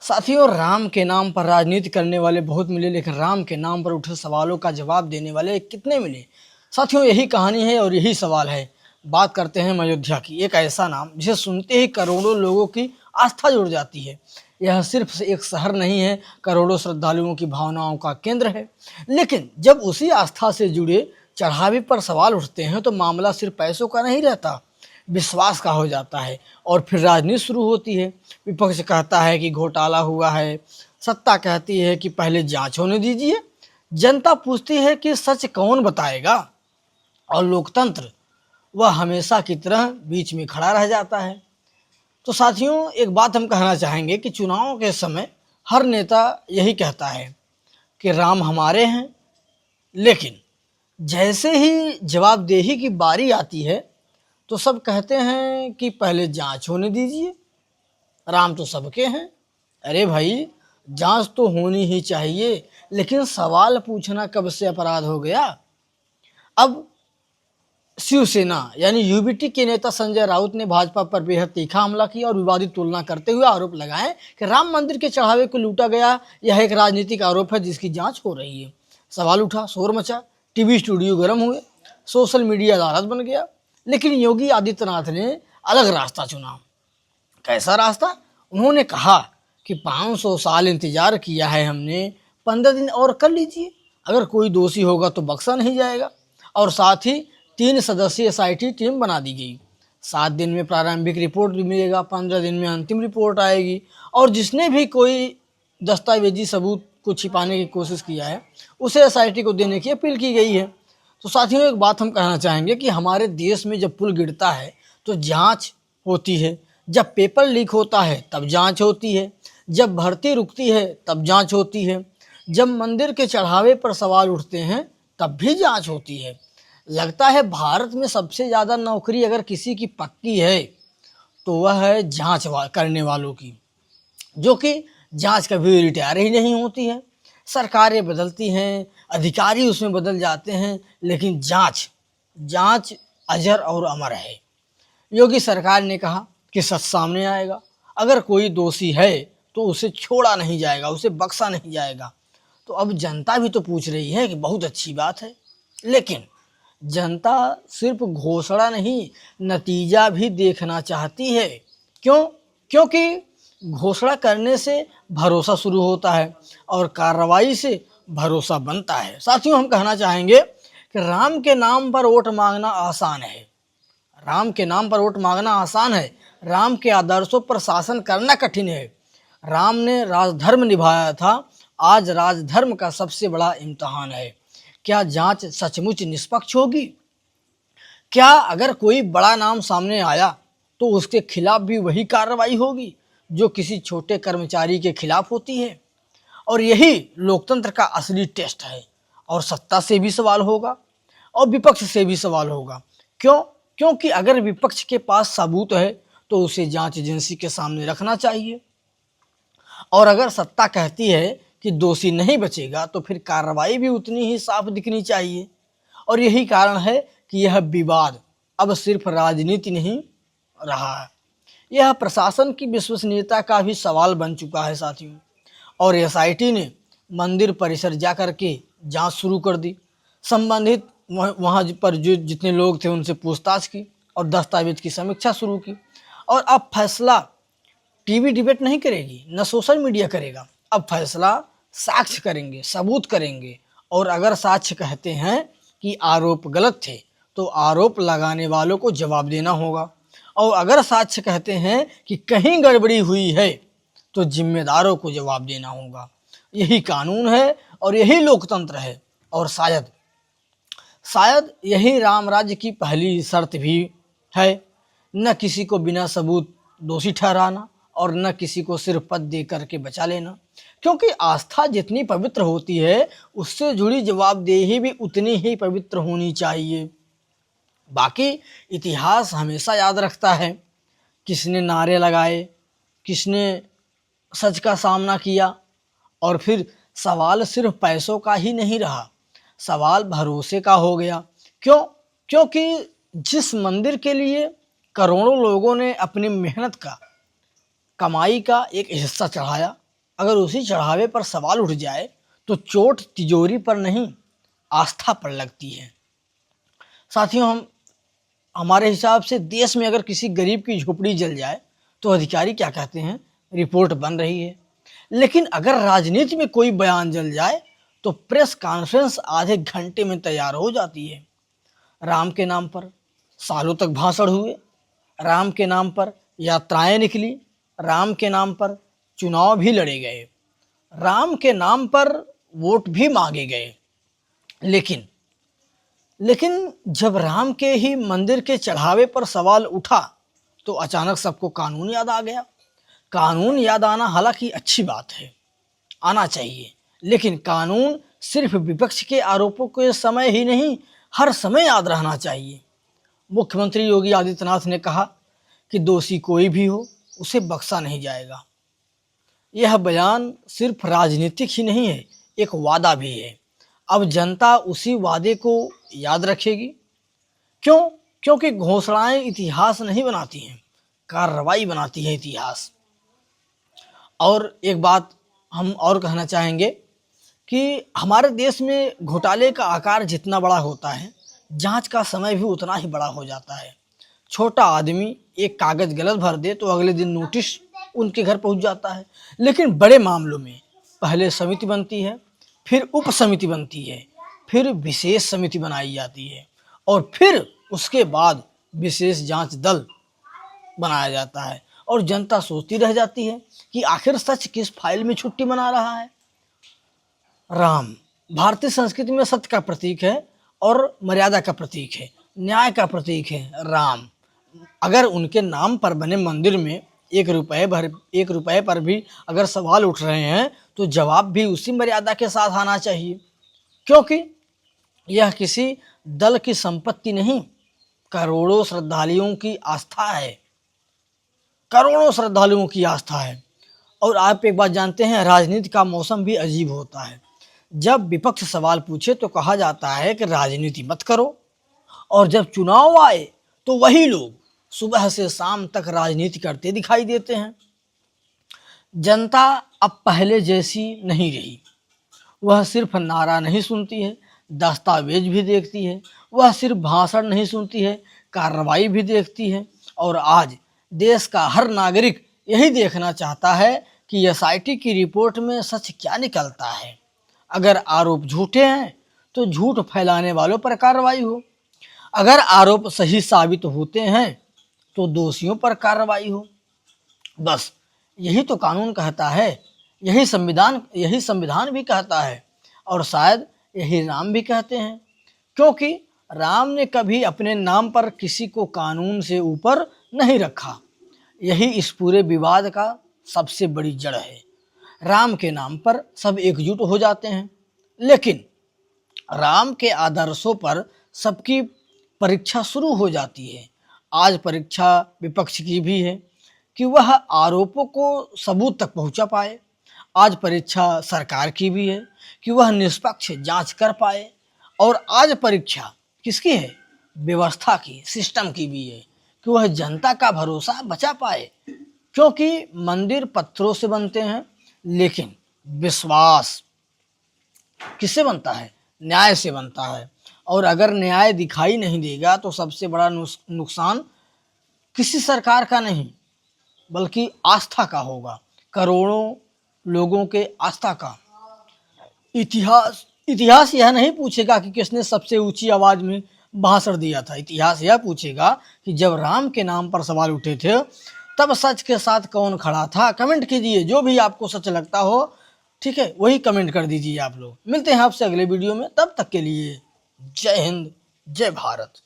साथियों, राम के नाम पर राजनीति करने वाले बहुत मिले, लेकिन राम के नाम पर उठे सवालों का जवाब देने वाले कितने मिले। साथियों, यही कहानी है और यही सवाल है। बात करते हैं अयोध्या की, एक ऐसा नाम जिसे सुनते ही करोड़ों लोगों की आस्था जुड़ जाती है। यह सिर्फ एक शहर नहीं है, करोड़ों श्रद्धालुओं की भावनाओं का केंद्र है। लेकिन जब उसी आस्था से जुड़े चढ़ावे पर सवाल उठते हैं तो मामला सिर्फ पैसों का नहीं रहता, विश्वास का हो जाता है। और फिर राजनीति शुरू होती है। विपक्ष कहता है कि घोटाला हुआ है, सत्ता कहती है कि पहले जांच होने दीजिए, जनता पूछती है कि सच कौन बताएगा, और लोकतंत्र वह हमेशा की तरह बीच में खड़ा रह जाता है। तो साथियों, एक बात हम कहना चाहेंगे कि चुनाव के समय हर नेता यही कहता है कि राम हमारे हैं, लेकिन जैसे ही जवाबदेही की बारी आती है तो सब कहते हैं कि पहले जांच होने दीजिए, राम तो सबके हैं। अरे भाई, जांच तो होनी ही चाहिए, लेकिन सवाल पूछना कब से अपराध हो गया। अब शिवसेना यानी यूबीटी के नेता संजय राउत ने भाजपा पर बेहद तीखा हमला किया और विवादित तुलना करते हुए आरोप लगाए कि राम मंदिर के चढ़ावे को लूटा गया। यह एक राजनीतिक आरोप है जिसकी जांच हो रही है। सवाल उठा, शोर मचा, टीवी स्टूडियो गर्म हुए, सोशल मीडिया अदालत बन गया। लेकिन योगी आदित्यनाथ ने अलग रास्ता चुना। कैसा रास्ता? उन्होंने कहा कि 500 साल इंतजार किया है हमने, 15 दिन और कर लीजिए, अगर कोई दोषी होगा तो बख्शा नहीं जाएगा। और साथ ही 3 सदस्यीय एसआईटी टीम बना दी गई। 7 दिन में प्रारंभिक रिपोर्ट मिलेगा, 15 दिन में अंतिम रिपोर्ट आएगी, और जिसने भी कोई दस्तावेजी सबूत को छिपाने की कोशिश किया है उसे एसआईटी को देने की अपील की गई है। तो साथियों, एक बात हम कहना चाहेंगे कि हमारे देश में जब पुल गिरता है तो जांच होती है, जब पेपर लीक होता है तब जांच होती है, जब भर्ती रुकती है तब जांच होती है, जब मंदिर के चढ़ावे पर सवाल उठते हैं तब भी जांच होती है। लगता है भारत में सबसे ज़्यादा नौकरी अगर किसी की पक्की है तो वह है जांच करने वालों की, जो कि जांच कभी रिटायर ही नहीं होती है। सरकारें बदलती हैं, अधिकारी उसमें बदल जाते हैं, लेकिन जांच जांच अजर और अमर है। योगी सरकार ने कहा कि सच सामने आएगा, अगर कोई दोषी है तो उसे छोड़ा नहीं जाएगा, उसे बख्शा नहीं जाएगा। तो अब जनता भी तो पूछ रही है कि बहुत अच्छी बात है, लेकिन जनता सिर्फ घोषणा नहीं, नतीजा भी देखना चाहती है। क्यों? क्योंकि घोषणा करने से भरोसा शुरू होता है और कार्रवाई से भरोसा बनता है। साथियों, हम कहना चाहेंगे कि राम के नाम पर वोट मांगना आसान है, राम के नाम पर वोट मांगना आसान है, राम के आदर्शों पर शासन करना कठिन है। राम ने राजधर्म निभाया था, आज राजधर्म का सबसे बड़ा इम्तहान है। क्या जांच सचमुच निष्पक्ष होगी? क्या अगर कोई बड़ा नाम सामने आया तो उसके खिलाफ भी वही कार्रवाई होगी जो किसी छोटे कर्मचारी के खिलाफ होती है? और यही लोकतंत्र का असली टेस्ट है। और सत्ता से भी सवाल होगा और विपक्ष से भी सवाल होगा। क्यों? क्योंकि अगर विपक्ष के पास सबूत है तो उसे जांच एजेंसी के सामने रखना चाहिए, और अगर सत्ता कहती है कि दोषी नहीं बचेगा तो फिर कार्रवाई भी उतनी ही साफ दिखनी चाहिए। और यही कारण है कि यह विवाद अब सिर्फ राजनीति नहीं रहा है, यह प्रशासन की विश्वसनीयता का भी सवाल बन चुका है साथियों। और एसआईटी ने मंदिर परिसर जाकर के जांच शुरू कर दी, संबंधित वहाँ पर जो जितने लोग थे उनसे पूछताछ की और दस्तावेज की समीक्षा शुरू की। और अब फैसला टीवी डिबेट नहीं करेगी, न सोशल मीडिया करेगा, अब फैसला साक्ष्य करेंगे, सबूत करेंगे। और अगर साक्ष्य कहते हैं कि आरोप गलत थे तो आरोप लगाने वालों को जवाब देना होगा, और अगर साक्ष्य कहते हैं कि कहीं गड़बड़ी हुई है तो जिम्मेदारों को जवाब देना होगा। यही कानून है और यही लोकतंत्र है। और शायद यही राम राज्य की पहली शर्त भी है, न किसी को बिना सबूत दोषी ठहराना और न किसी को सिर्फ पद दे करके बचा लेना। क्योंकि आस्था जितनी पवित्र होती है उससे जुड़ी जवाबदेही भी उतनी ही पवित्र होनी चाहिए। बाकी इतिहास हमेशा याद रखता है किसने नारे लगाए, किसने सच का सामना किया। और फिर सवाल सिर्फ पैसों का ही नहीं रहा, सवाल भरोसे का हो गया। क्यों? क्योंकि जिस मंदिर के लिए करोड़ों लोगों ने अपनी मेहनत का, कमाई का एक हिस्सा चढ़ाया, अगर उसी चढ़ावे पर सवाल उठ जाए तो चोट तिजोरी पर नहीं, आस्था पर लगती है। साथियों, हमारे हिसाब से देश में अगर किसी गरीब की झोपड़ी जल जाए तो अधिकारी क्या कहते हैं, रिपोर्ट बन रही है। लेकिन अगर राजनीति में कोई बयान जल जाए तो प्रेस कॉन्फ्रेंस आधे घंटे में तैयार हो जाती है। राम के नाम पर सालों तक भाषण हुए, राम के नाम पर यात्राएं निकली, राम के नाम पर चुनाव भी लड़े गए, राम के नाम पर वोट भी मांगे गए। लेकिन जब राम के ही मंदिर के चढ़ावे पर सवाल उठा तो अचानक सबको कानून याद आ गया। कानून याद आना हालांकि अच्छी बात है, आना चाहिए, लेकिन कानून सिर्फ विपक्ष के आरोपों के समय ही नहीं, हर समय याद रहना चाहिए। मुख्यमंत्री योगी आदित्यनाथ ने कहा कि दोषी कोई भी हो उसे बख्शा नहीं जाएगा। यह बयान सिर्फ राजनीतिक ही नहीं है, एक वादा भी है। अब जनता उसी वादे को याद रखेगी। क्यों? क्योंकि घोषणाएं इतिहास नहीं बनाती हैं, कार्रवाई बनाती है इतिहास। और एक बात हम और कहना चाहेंगे कि हमारे देश में घोटाले का आकार जितना बड़ा होता है, जांच का समय भी उतना ही बड़ा हो जाता है। छोटा आदमी एक कागज गलत भर दे तो अगले दिन नोटिस उनके घर पहुंच जाता है। लेकिन बड़े मामलों में पहले समिति बनती है, फिर उप समिति बनती है, फिर विशेष समिति बनाई जाती है और फिर उसके बाद विशेष जांच दल बनाया जाता है। और जनता सोचती रह जाती है कि आखिर सच किस फाइल में छुट्टी मना रहा है। राम भारतीय संस्कृति में सत्य का प्रतीक है और मर्यादा का प्रतीक है, न्याय का प्रतीक है। राम, अगर उनके नाम पर बने मंदिर में 1 रुपए पर भी अगर सवाल उठ रहे हैं तो जवाब भी उसी मर्यादा के साथ आना चाहिए, क्योंकि यह किसी दल की संपत्ति नहीं, करोड़ों श्रद्धालुओं की आस्था है, करोड़ों श्रद्धालुओं की आस्था है। और आप एक बात जानते हैं, राजनीति का मौसम भी अजीब होता है। जब विपक्ष सवाल पूछे तो कहा जाता है कि राजनीति मत करो, और जब चुनाव आए तो वही लोग सुबह से शाम तक राजनीति करते दिखाई देते हैं। जनता अब पहले जैसी नहीं रही। वह सिर्फ नारा नहीं सुनती है, दस्तावेज भी देखती है। वह सिर्फ भाषण नहीं सुनती है, कार्रवाई भी देखती है। और आज देश का हर नागरिक यही देखना चाहता है कि एसआईटी की रिपोर्ट में सच क्या निकलता है। अगर आरोप झूठे हैं तो झूठ फैलाने वालों पर कार्रवाई हो, अगर आरोप सही साबित होते हैं तो दोषियों पर कार्रवाई हो। बस यही तो कानून कहता है, यही संविधान भी कहता है, और शायद यही राम भी कहते हैं, क्योंकि राम ने कभी अपने नाम पर किसी को कानून से ऊपर नहीं रखा। यही इस पूरे विवाद का सबसे बड़ी जड़ है। राम के नाम पर सब एकजुट हो जाते हैं, लेकिन राम के आदर्शों पर सबकी परीक्षा शुरू हो जाती है। आज परीक्षा विपक्ष की भी है कि वह आरोपों को सबूत तक पहुंचा पाए। आज परीक्षा सरकार की भी है कि वह निष्पक्ष जांच कर पाए। और आज परीक्षा किसकी है? व्यवस्था की, सिस्टम की भी है कि वह जनता का भरोसा बचा पाए। क्योंकि मंदिर पत्थरों से बनते हैं, लेकिन विश्वास किससे बनता है? न्याय से बनता है। और अगर न्याय दिखाई नहीं देगा तो सबसे बड़ा नुकसान किसी सरकार का नहीं बल्कि आस्था का होगा, करोड़ों लोगों के आस्था का। इतिहास यह नहीं पूछेगा कि किसने सबसे ऊंची आवाज में भाषण दिया था। इतिहास यह पूछेगा कि जब राम के नाम पर सवाल उठे थे तब सच के साथ कौन खड़ा था। कमेंट कीजिए, जो भी आपको सच लगता हो, ठीक है, वही कमेंट कर दीजिए आप लोग। मिलते हैं आपसे अगले वीडियो में, तब तक के लिए जय हिंद, जय भारत।